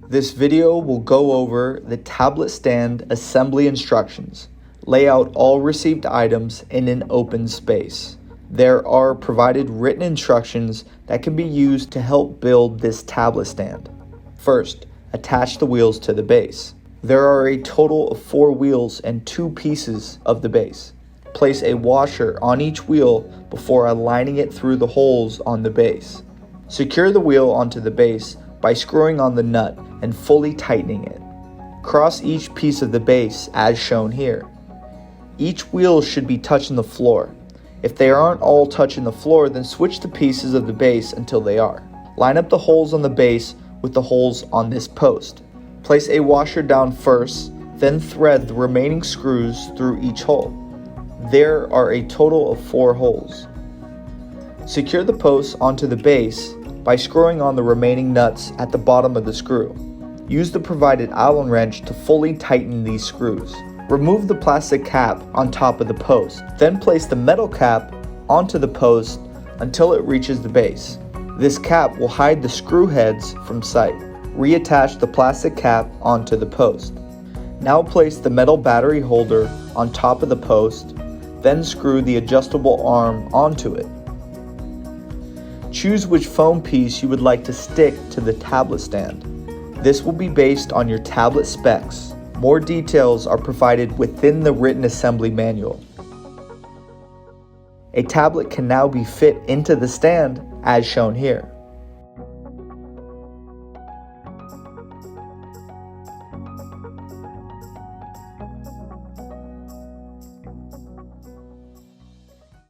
This video will go over the tablet stand assembly instructions. Lay out all received items in an open space. There are provided written instructions that can be used to help build this tablet stand. First, attach the wheels to the base. There are a total of 4 wheels and 2 pieces of the base. Place a washer on each wheel before aligning it through the holes on the base. Secure the wheel onto the base by screwing on the nut and fully tightening it. Cross each piece of the base as shown here. Each wheel should be touching the floor. If they aren't all touching the floor, then switch the pieces of the base until they are. Line up the holes on the base with the holes on this post. Place a washer down first, then thread the remaining screws through each hole. There are a total of 4 holes. Secure the posts onto the base by screwing on the remaining nuts at the bottom of the screw. Use the provided Allen wrench to fully tighten these screws. Remove the plastic cap on top of the post, then place the metal cap onto the post until it reaches the base. This cap will hide the screw heads from sight. Reattach the plastic cap onto the post. Now place the metal battery holder on top of the post, then screw the adjustable arm onto it. Choose which foam piece you would like to stick to the tablet stand. This will be based on your tablet specs. More details are provided within the written assembly manual. A tablet can now be fit into the stand as shown here.